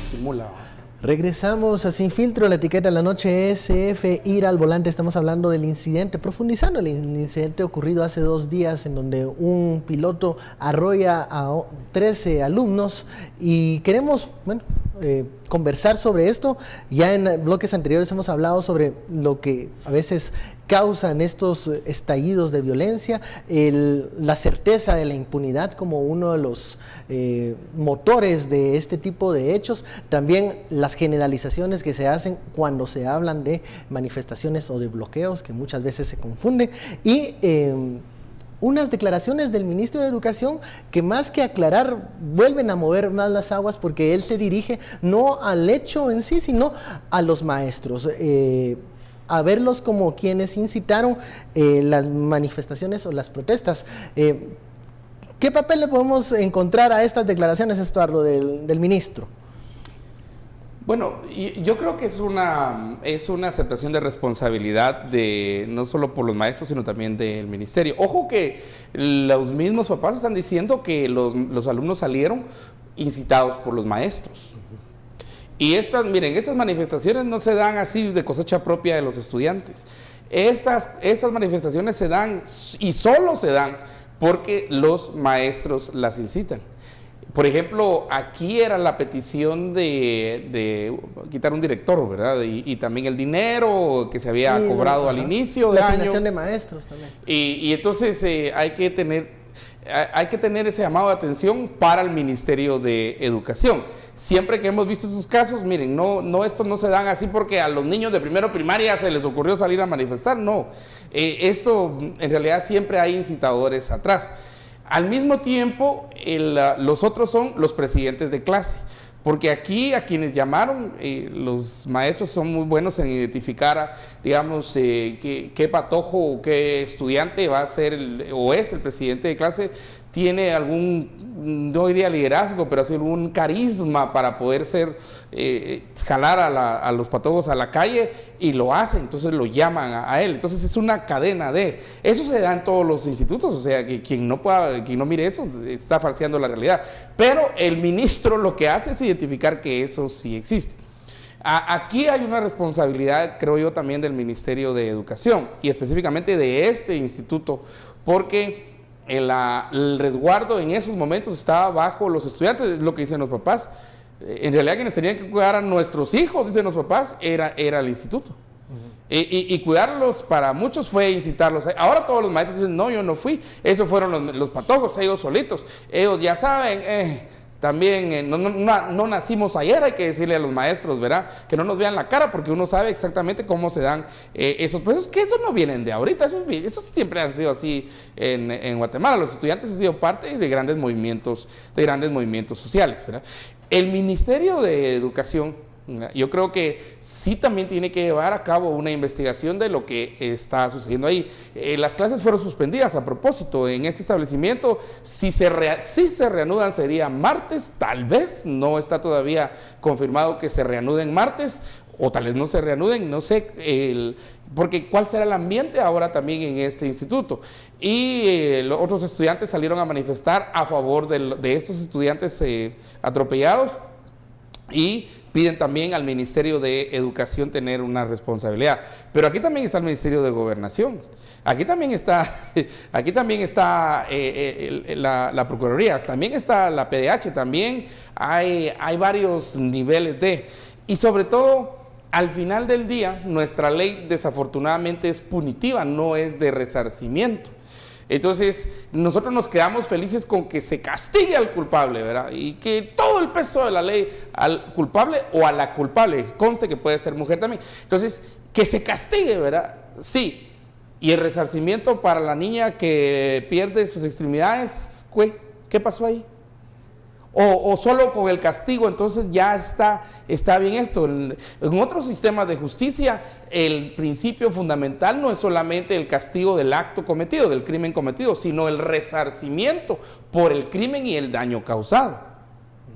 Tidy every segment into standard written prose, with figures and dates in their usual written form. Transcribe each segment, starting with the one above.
estimula. Regresamos a Sin Filtro, la etiqueta de la noche SF, ir al volante. Estamos hablando del incidente, profundizando el incidente ocurrido hace 2 días en donde un piloto arrolla a 13 alumnos y queremos, conversar sobre esto. Ya en bloques anteriores hemos hablado sobre lo que a veces causan estos estallidos de violencia, la certeza de la impunidad como uno de los motores de este tipo de hechos, también las generalizaciones que se hacen cuando se hablan de manifestaciones o de bloqueos, que muchas veces se confunde, y unas declaraciones del ministro de Educación que más que aclarar vuelven a mover más las aguas, porque él se dirige no al hecho en sí, sino a los maestros, a verlos como quienes incitaron las manifestaciones o las protestas. ¿Qué papel le podemos encontrar a estas declaraciones, Estuardo, del ministro? Bueno, yo creo que es una aceptación de responsabilidad no solo por los maestros, sino también del ministerio. Ojo que los mismos papás están diciendo que los alumnos salieron incitados por los maestros. Y estas manifestaciones no se dan así de cosecha propia de los estudiantes. Estas manifestaciones se dan y solo se dan porque los maestros las incitan. Por ejemplo, aquí era la petición de quitar un director, ¿verdad? Y también el dinero que se había cobrado al inicio de año. La asignación de maestros también. Y entonces hay que tener ese llamado de atención para el Ministerio de Educación. Siempre que hemos visto estos casos, miren, estos no se dan así porque a los niños de primero primaria se les ocurrió salir a manifestar, no. Esto, en realidad, siempre hay incitadores atrás. Al mismo tiempo, los otros son los presidentes de clase, porque aquí a quienes llamaron, los maestros son muy buenos en identificar, digamos, qué patojo o qué estudiante va a ser o es el presidente de clase, tiene algún, no diría liderazgo, pero así algún carisma para poder jalar a los patojos a la calle, y lo hacen, entonces lo llaman a él. Entonces es una cadena de... Eso se da en todos los institutos, o sea, que quien no mire eso está falseando la realidad. Pero el ministro lo que hace es identificar que eso sí existe. Aquí hay una responsabilidad, creo yo, también del Ministerio de Educación, y específicamente de este instituto, porque el resguardo en esos momentos estaba bajo los estudiantes, es lo que dicen los papás. En realidad quienes tenían que cuidar a nuestros hijos, dicen los papás, era el instituto. Y cuidarlos para muchos fue incitarlos. Ahora todos los maestros dicen, no, yo no fui, esos fueron los patojos, ellos solitos, ellos ya saben. También no nacimos ayer, hay que decirle a los maestros, ¿verdad? Que no nos vean la cara, porque uno sabe exactamente cómo se dan esos procesos, que esos no vienen de ahorita, esos siempre han sido así en Guatemala. Los estudiantes han sido parte de grandes movimientos sociales, ¿verdad? El Ministerio de Educación, yo creo que sí también tiene que llevar a cabo una investigación de lo que está sucediendo ahí. Las clases fueron suspendidas a propósito en este establecimiento. Si se reanudan sería martes, tal vez, no está todavía confirmado que se reanuden martes, o tal vez no se reanuden, no sé, porque ¿cuál será el ambiente ahora también en este instituto? Y los otros estudiantes salieron a manifestar a favor de estos estudiantes atropellados, y piden también al Ministerio de Educación tener una responsabilidad. Pero aquí también está el Ministerio de Gobernación, aquí también está la Procuraduría, también está la PDH, también hay varios niveles y sobre todo, al final del día, nuestra ley desafortunadamente es punitiva, no es de resarcimiento. Entonces, nosotros nos quedamos felices con que se castigue al culpable, ¿verdad? Y que todo el peso de la ley al culpable o a la culpable, conste que puede ser mujer también. Entonces, que se castigue, ¿verdad? Sí. Y el resarcimiento para la niña que pierde sus extremidades, ¿qué pasó ahí? O solo con el castigo, entonces ya está bien esto. En otros sistemas de justicia, el principio fundamental no es solamente el castigo del acto cometido, del crimen cometido, sino el resarcimiento por el crimen y el daño causado.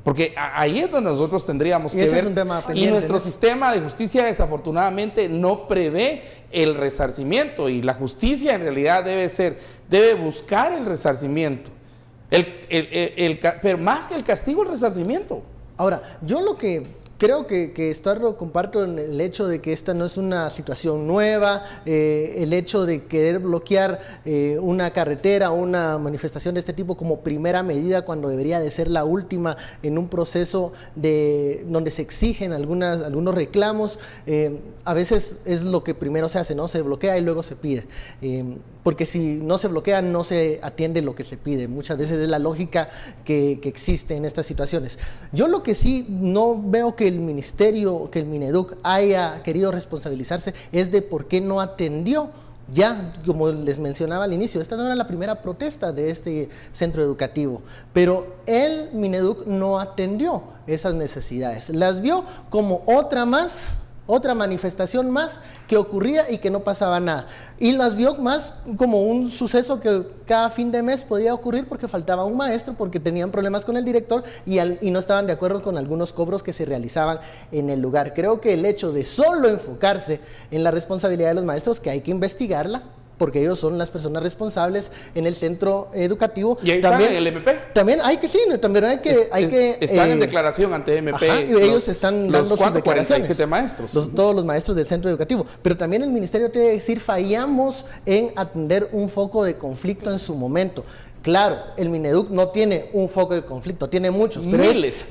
Porque ahí es donde nosotros tendríamos que ver. Y nuestro sistema de justicia desafortunadamente no prevé el resarcimiento, y la justicia en realidad debe buscar el resarcimiento. Pero más que el castigo, el resarcimiento. Ahora, yo lo que Creo que Estuardo comparto en el hecho de que esta no es una situación nueva, el hecho de querer bloquear una carretera, una manifestación de este tipo como primera medida cuando debería de ser la última en un proceso donde se exigen algunos reclamos, a veces es lo que primero se hace, ¿no? Se bloquea y luego se pide. Porque si no se bloquea, no se atiende lo que se pide. Muchas veces es la lógica que existe en estas situaciones. Yo lo que sí no veo que el ministerio, que el Mineduc haya querido responsabilizarse es de por qué no atendió. Ya, como les mencionaba al inicio, esta no era la primera protesta de este centro educativo, pero el Mineduc no atendió esas necesidades. Las vio como otra manifestación más que ocurría y que no pasaba nada. Y las vio más como un suceso que cada fin de mes podía ocurrir porque faltaba un maestro, porque tenían problemas con el director y no estaban de acuerdo con algunos cobros que se realizaban en el lugar. Creo que el hecho de solo enfocarse en la responsabilidad de los maestros, que hay que investigarla, porque ellos son las personas responsables en el centro educativo. ¿Y ahí también, están en el MP? También hay que están en declaración ante MP. Ajá, y ellos están dando sus declaraciones. 47 maestros. Todos los maestros del centro educativo. Pero también el ministerio tiene que decir, fallamos en atender un foco de conflicto en su momento. Claro, el Mineduc no tiene un foco de conflicto, tiene muchos,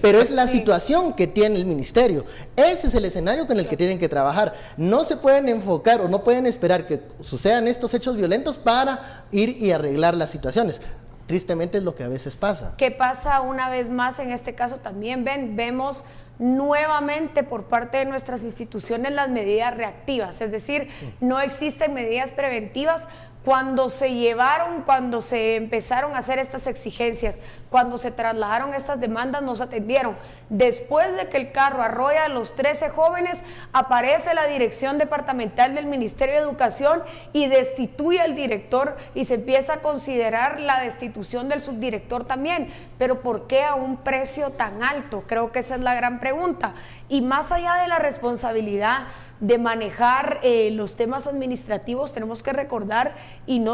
pero es la situación que tiene el ministerio. Ese es el escenario con el que tienen que trabajar. No se pueden enfocar o no pueden esperar que sucedan estos hechos violentos para ir y arreglar las situaciones. Tristemente es lo que a veces pasa. ¿Qué pasa una vez más en este caso? También vemos nuevamente por parte de nuestras instituciones las medidas reactivas, es decir, no existen medidas preventivas. Cuando se empezaron a hacer estas exigencias, cuando se trasladaron estas demandas, nos atendieron. Después de que el carro arrolla a los 13 jóvenes, aparece la dirección departamental del Ministerio de Educación y destituye al director y se empieza a considerar la destitución del subdirector también. Pero ¿por qué a un precio tan alto? Creo que esa es la gran pregunta. Y más allá de la responsabilidad de manejar los temas administrativos, tenemos que recordar y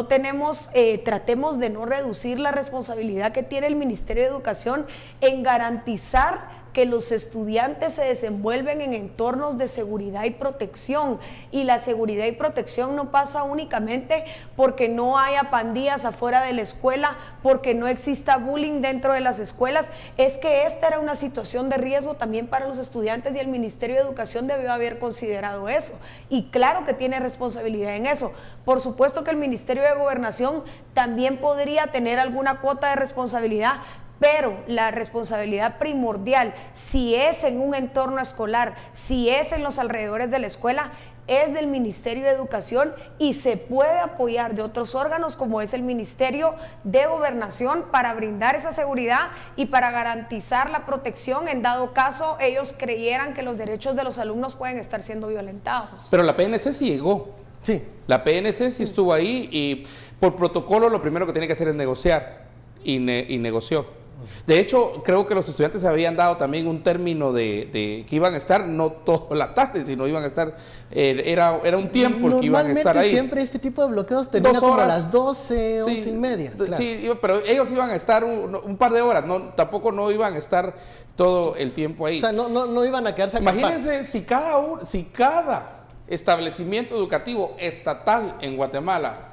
tratemos de no reducir la responsabilidad que tiene el Ministerio de Educación en garantizar que los estudiantes se desenvuelven en entornos de seguridad y protección, y la seguridad y protección no pasa únicamente porque no haya pandillas afuera de la escuela, porque no exista bullying dentro de las escuelas, es que esta era una situación de riesgo también para los estudiantes y el Ministerio de Educación debió haber considerado eso, y claro que tiene responsabilidad en eso. Por supuesto que el Ministerio de Gobernación también podría tener alguna cuota de responsabilidad, pero la responsabilidad primordial, si es en un entorno escolar, si es en los alrededores de la escuela, es del Ministerio de Educación y se puede apoyar de otros órganos como es el Ministerio de Gobernación para brindar esa seguridad y para garantizar la protección en dado caso ellos creyeran que los derechos de los alumnos pueden estar siendo violentados. Pero la PNC sí llegó. Sí. La PNC sí estuvo ahí y por protocolo lo primero que tiene que hacer es negociar y negoció. De hecho, creo que los estudiantes habían dado también un término de que iban a estar no toda la tarde, sino iban a estar, era un tiempo el que iban a estar ahí. Siempre este tipo de bloqueos termina como a las 12, 11 y media. Claro. Sí, pero ellos iban a estar un par de horas, tampoco no iban a estar todo el tiempo ahí. O sea, no iban a quedarse a acampar. Imagínense si cada establecimiento educativo estatal en Guatemala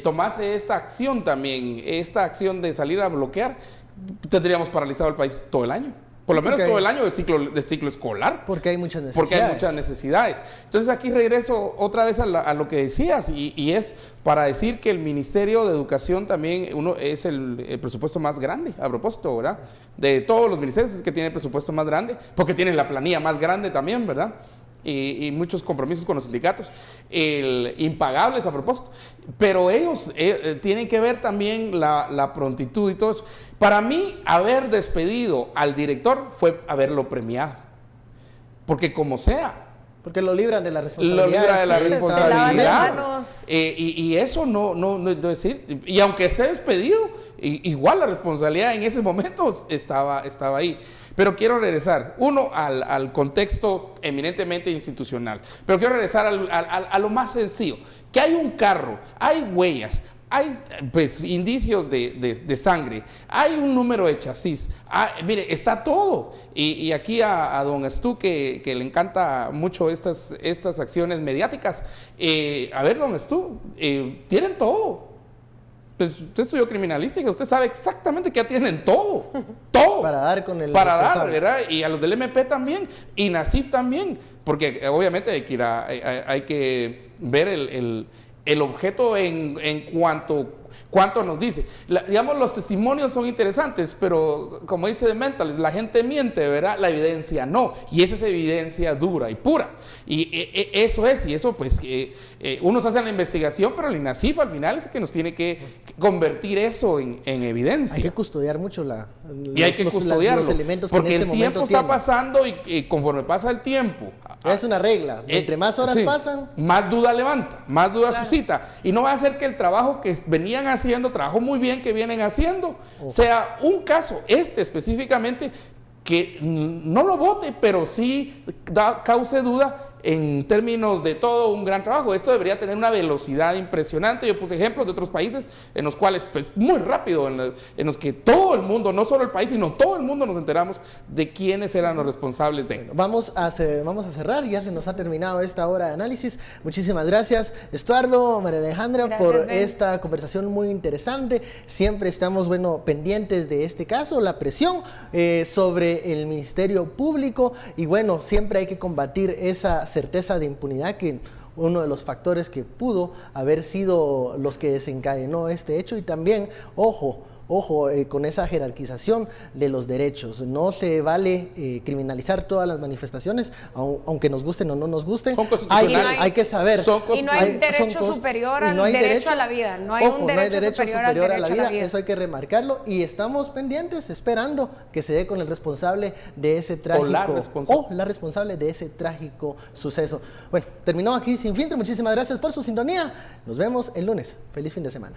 tomase esta acción también, esta acción de salir a bloquear, tendríamos paralizado el país todo el año. Por lo menos todo el año de ciclo escolar. Porque hay muchas necesidades. Porque hay muchas necesidades. Entonces aquí regreso otra vez a lo que decías y es para decir que el Ministerio de Educación también es el presupuesto más grande, a propósito, ¿verdad? De todos los ministerios es que tiene el presupuesto más grande, porque tiene la planilla más grande también, ¿verdad? Y muchos compromisos con los sindicatos, impagables a propósito, pero ellos tienen que ver también la prontitud y todo eso. Para mí, haber despedido al director fue haberlo premiado, porque como sea. Porque lo libran de la responsabilidad. Lo libra de la responsabilidad. Se Y eso no es decir, y aunque esté despedido, igual la responsabilidad en ese momento estaba ahí. Pero quiero regresar, al contexto eminentemente institucional, pero quiero regresar a lo más sencillo, que hay un carro, hay huellas, hay pues indicios de sangre, hay un número de chasis, mire, está todo. Y aquí a don Stu, que le encanta mucho estas acciones mediáticas, a ver, don Stu, tienen todo. Pues usted estudió criminalística, usted sabe exactamente que ya tienen todo, todo. Para dar con el Para dar, responsable. ¿verdad? Y a los del MP también, y Nasif también, porque obviamente hay que ver el objeto en cuanto nos dice. Digamos, los testimonios son interesantes, pero como dice The Mentalist, la gente miente, ¿verdad? La evidencia no, y esa es evidencia dura y pura. Y eso es, y eso pues, uno se hace la investigación, pero el INASIF al final es el que nos tiene que convertir eso en evidencia. Hay que custodiar mucho hay que custodiarlo, los elementos que porque en este el tiempo momento está tienen. pasando y conforme pasa el tiempo, Es una regla. Entre más horas sí, pasan, más duda levanta, más duda suscita. Y no va a ser que el trabajo que venían haciendo, trabajo muy bien que vienen haciendo, sea un caso, específicamente, que no lo vote, pero sí cause duda en términos de todo un gran trabajo. Esto debería tener una velocidad impresionante. Yo puse ejemplos de otros países en los cuales, pues muy rápido, en los que todo el mundo, no solo el país, sino todo el mundo nos enteramos de quiénes eran los responsables de. vamos a cerrar, ya se nos ha terminado esta hora de análisis. Muchísimas gracias, Estuardo, María Alejandra, Gracias, por Ben. esta conversación muy interesante. Siempre estamos, pendientes de este caso, la presión sobre el Ministerio Público, y bueno, siempre hay que combatir esa certeza de impunidad, que uno de los factores que pudo haber sido los que desencadenó este hecho. Y también, ojo, con esa jerarquización de los derechos. No se vale criminalizar todas las manifestaciones, aunque nos gusten o no nos gusten. Son constitucionales. Hay que saber. Y no hay derecho superior al derecho a la vida. No hay un derecho superior al derecho a la vida. Eso hay que remarcarlo. Y estamos pendientes, esperando que se dé con el responsable de ese trágico... la responsable de ese trágico suceso. Bueno, terminó aquí Sin Filtro. Muchísimas gracias por su sintonía. Nos vemos el lunes. Feliz fin de semana.